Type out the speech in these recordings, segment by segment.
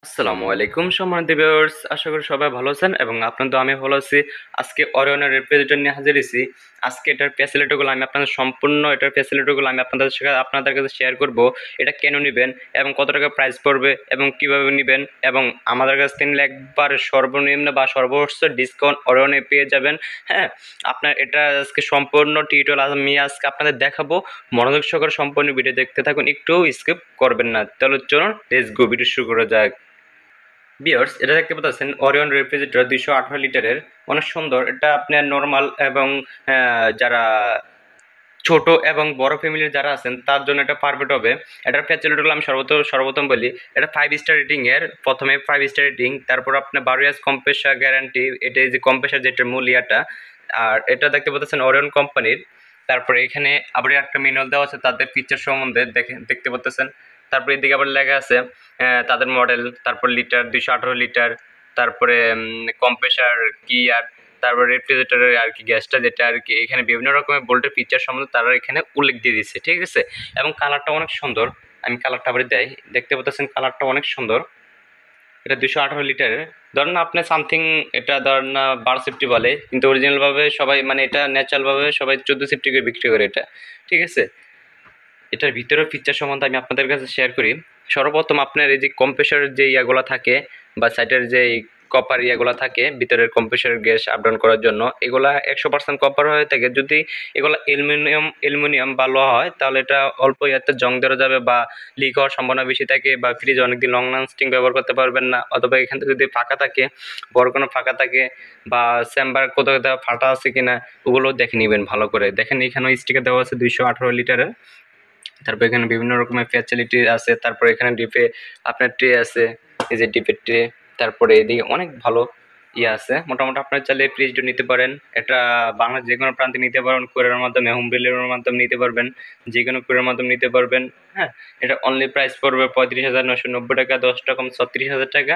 আসসালামু আলাইকুম সম্মানিত ভিউয়ার্স, আশা করি সবাই ভালো আছেন এবং আপনাদের আমি ভালো আছি। আজকে অরিয়নের রেফ্রিজারেটর নিয়ে হাজির হয়েছি। আজকে এটার ফ্যাসিলিটিগুলো আমি আপনাদের সম্পূর্ণ এটার ফ্যাসিলিটিগুলো আমি আপনাদের কাছে শেয়ার করব। এটা কেন নেবেন এবং কত টাকা প্রাইস পড়বে এবং কিভাবে নেবেন এবং আমাদের কাছ থেকে নিলে একবার সর্বনিম্ন বা সর্বোচ্চ ডিসকাউন্ট অরিয়নে পেয়ে যাবেন। হ্যাঁ, আপনার এটা আজকে সম্পূর্ণ টিউটোরিয়াল আমি আজকে আপনাদের দেখাবো। মনোযোগ সহকারে সম্পূর্ণ ভিডিও দেখতে থাকুন, একটু স্কিপ করবেন না। তাহলে চলুন লেটস গো, ভিডিও শুরু করা যাক। বিয়ার্স, এটা দেখতে পাচ্ছেন অরিয়ন রেফ্রিজারেটর 218 লিটারের, অনেক সুন্দর। এটা আপনার নর্মাল এবং যারা ছোট এবং বড় ফ্যামিলির যারা আছেন তার জন্য এটা পারফেক্ট হবে। এটার ফ্যাসিলিটিগুলো আমি সর্বপ্রথম বলি। এটা 5 স্টার রেটিং এর, প্রথমে 5 স্টার রেটিং, তারপর আপনার 12 ইয়ার্স কম্প্রেসার গ্যারান্টি। এটা যে কম্প্রেসার যেটা মূল ইয়াটা। আর এটা দেখতে পাচ্ছেন অরিয়ন কোম্পানির। তারপরে এখানে আবার একটা ম্যানুয়াল দেওয়া আছে তাদের ফিচার সম্বন্ধে, দেখতে পাচ্ছেন। তারপরে এদিকে আবার লেখা আছে তাদের মডেল, তারপর লিটার 218 লিটার, তারপরে কম্প্রেসার কি, আর তারপর রেফ্রিজারেটরের আর কি গ্যাসটা যেটা আর কি, এখানে বিভিন্ন রকমের বোল্টের ফিচার সম্বন্ধে তারা এখানে উল্লেখ দিয়ে দিচ্ছে, ঠিক আছে। এবং কালারটা অনেক সুন্দর। আমি কালারটা আবার দেয়, দেখতে পাচ্ছেন কালারটা অনেক সুন্দর। এটা 218 লিটারের। ধরেন আপনি সামথিং, এটা ধরেন না 12 সেফটি বলে, কিন্তু অরিজিনাল ভাবে সবাই মানে এটা ন্যাচারাল ভাবে সবাই 14 সেফটি করে বিক্রি করে এটা, ঠিক আছে। এটার ভিতরের ফিচার সম্বন্ধে আমি আপনাদের কাছে শেয়ার করি। সর্বপ্রথম আপনার এই যে কম্প্রেসরের যে ইয়াগুলো থাকে বা সাইডের যে কপার ইয়াগুলো থাকে ভিতরের কম্প্রেসরের গ্যাস আপ ডাউন করার জন্য, এগুলা 100% কপার হয়ে থাকে। যদি এগুলো অ্যালুমিনিয়াম বা লোহা হয় তাহলে এটা অল্প ইয়াতে জং ধরে যাবে বা লিক হওয়ার সম্ভাবনা বেশি থাকে, বা ফ্রিজ অনেকদিন লং লাস্টিং ব্যবহার করতে পারবেন না। অথবা এখান থেকে যদি ফাঁকা থাকে, বড় কোনো ফাঁকা থাকে বা চেম্বার কোথাও কোথাও ফাটা আছে কিনা, ওগুলো দেখে নেবেন ভালো করে। দেখেন এখানে স্টিকার দেওয়া আছে 218 লিটারের। তারপর এখানে বিভিন্ন রকমের ফ্যাসিলিটি আছে। তারপর এখানে ডিপে আপনার ট্রে আছে, এই যে ডিপের ট্রে। তারপরে এদিকে অনেক ভালো ইয়ে আছে। মোটামুটি আপনার চাইলে ফ্রিজটা নিতে পারেন। এটা বাংলার যে কোনো প্রান্তে নিতে পারেন, কুরিয়ারের মাধ্যমে, হোম ডেলিভারির মাধ্যমে নিতে পারবেন, যে কোনো কুরিয়ারের মাধ্যমে নিতে পারবেন। হ্যাঁ, এটা অনলি প্রাইস পড়বে 35,990 টাকা, 10 টাকা কম 36,000 টাকা।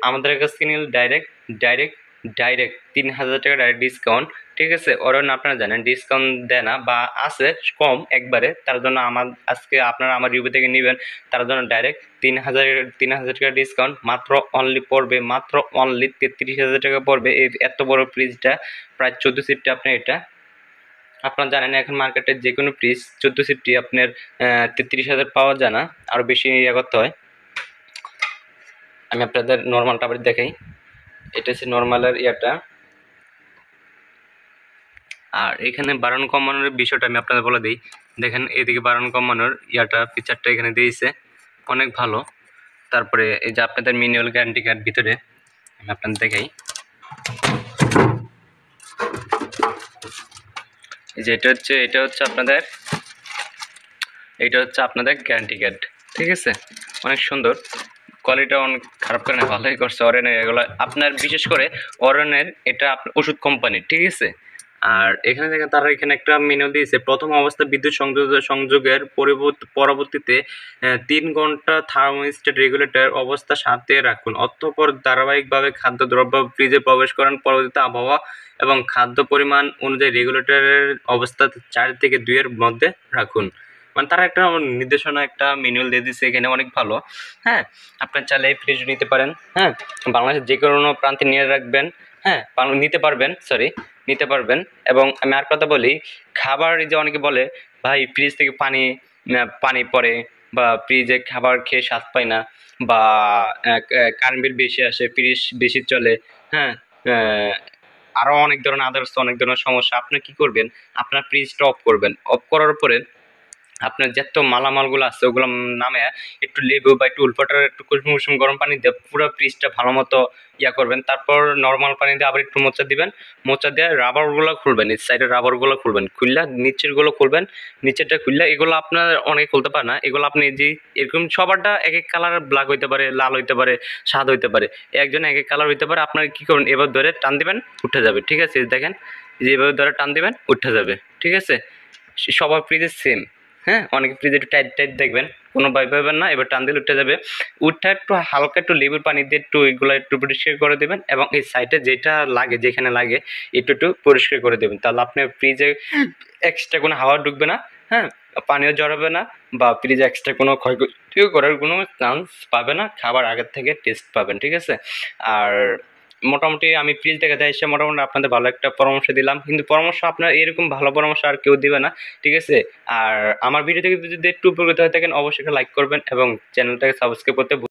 আমাদের কাছ থেকে নিলে ডাইরেক্ট ডাইরেক্ট ডাইরেক্ট 3,000 টাকা ডাইরেক্ট ডিসকাউন্ট, ঠিক আছে। অরিয়ন আপনারা জানেন ডিসকাউন্ট দেয় না বা আছে কম একবারে, তার জন্য আজকে আপনারা আমার রিভিউ থেকে নেবেন, তার জন্য ডাইরেক্ট 3,000 টাকা ডিসকাউন্ট মাত্র অনলি পড়বে, মাত্র অনলি 33,000 টাকা পড়বে। এই এত বড় ফ্রিজটা, প্রায় 14 সিফটি। আপনি এটা আপনারা জানেন এখন মার্কেটে যে কোনো ফ্রিজ 14 সিফটি আপনার 33,000 পাওয়া যায় না, আরও বেশি ইয়ে করতে হয়। আমি আপনাদের নর্মালটা আবার দেখাই। এটা হচ্ছে নর্মালের ইয়াটা। আর এখানে বাড়ানো কমানোর বিষয়টা আমি আপনাদের বলে দিই। দেখেন এদিকে বাড়ানো কমানোর ইয়াটা ফিচারটা এখানে দিয়েছে, অনেক ভালো। তারপরে এই যে আপনাদের ম্যানুয়াল গ্যারান্টি কার্ড ভিতরে আমি আপনাদের দেখাই। এই যে এটা হচ্ছে আপনাদের গ্যারান্টি কার্ড, ঠিক আছে। অনেক সুন্দর, কোয়ালিটিটা অনেক খারাপ করে না, ভালোই করছে অরিয়নের এগুলো। আপনার বিশেষ করে অরিয়নের এটা ওষুধ কোম্পানি, ঠিক আছে। আর এখানে দেখেন তারা এখানে একটা মেনু দিয়েছে, প্রথম অবস্থা বিদ্যুৎ সংযোগের পরবর্তীতে 3 ঘন্টা থার্মোস্ট্যাট রেগুলেটর অবস্থা সাথে রাখুন, অতঃপর ধারাবাহিকভাবে খাদ্যদ্রব্য ফ্রিজে প্রবেশ করান। পরবর্তীতে আবহাওয়া এবং খাদ্য পরিমাণ অনুযায়ী রেগুলেটরের অবস্থা 4 থেকে 2 এর মধ্যে রাখুন। মানে তারা একটা নির্দেশনা, একটা ম্যানুয়াল দিয়ে দিচ্ছে এখানে, অনেক ভালো। হ্যাঁ, আপনার চাইলে ফ্রিজ নিতে পারেন। হ্যাঁ, বাংলাদেশের যে কোনো প্রান্তে নিয়ে রাখবেন। হ্যাঁ, নিতে পারবেন। এবং আমি আর কথা বলি, খাবার এই যে অনেকে বলে ভাই ফ্রিজ থেকে পানি পড়ে বা ফ্রিজে খাবার খেয়ে স্বাদ পায় না, বা কারেন্ট বিল বেশি আসে, ফ্রিজ বেশি চলে। হ্যাঁ, আরও অনেক ধরনের অনেক ধরনের সমস্যা। আপনি কি করবেন, আপনার ফ্রিজটা অফ করবেন। অফ করার পরে আপনার যত মালামালগুলো আছে ওগুলো নামে একটু লেবু বা একটু উলফাটার একটু কুসুম গরম পানি দিয়ে পুরো ফ্রিজটা ভালো মতো ইয়া করবেন। তারপর নর্মাল পানি দিয়ে আবার একটু মোচা দিবেন, মোচা দিয়ে রাবারগুলো খুলবেন, এই সাইডের রাবারগুলো খুলবেন, খুললা নিচেরগুলো খুলবেন, নিচেরটা খুললা। এগুলো আপনার অনেকে খুলতে পারে না, এগুলো আপনি যে এরকম সবারটা এক এক কালার, ব্ল্যাক হইতে পারে, লাল হইতে পারে, সাদা হইতে পারে, একজন এক এক কালার হইতে পারে। আপনার কি করবেন, এবার ধরে টান দিবেন, উঠে যাবে, ঠিক আছে। দেখেন যেভাবে ধরে টান দিবেন উঠে যাবে, ঠিক আছে। সবার ফ্রিজে সেম। হ্যাঁ, অনেক ফ্রিজ একটু টাইট টাইট দেখবেন, কোনো ভয় পাবেন না, এবার টান দিলে উঠে যাবে। উঠে একটু হালকা একটু লেবুর পানি দিয়ে একটু এগুলো একটু পরিষ্কার করে দেবেন, এবং এই সাইডে যেটা লাগে, যেখানে লাগে একটু একটু পরিষ্কার করে দেবেন, তাহলে আপনার ফ্রিজে এক্সট্রা কোনো হাওয়া ঢুকবে না। হ্যাঁ, পানিও জড়াবে না বা ফ্রিজে এক্সট্রা কোনো ক্ষয়ক্ষতি করার কোনো চান্স পাবে না, খাবার আগের থেকে টেস্ট পাবেন, ঠিক আছে। আর মোটামুটি আমি ফ্রিজ থেকে এসে মোটামুটি আপনাদের ভালো একটা পরামর্শ দিলাম, কিন্তু পরামর্শ আপনার এরকম ভালো পরামর্শ আর কেউ দিবে না, ঠিক আছে। আর আমার ভিডিও থেকে যদি একটু উপকৃত হয়ে থাকেন অবশ্যই লাইক করবেন এবং চ্যানেলটাকে সাবস্ক্রাইব করতে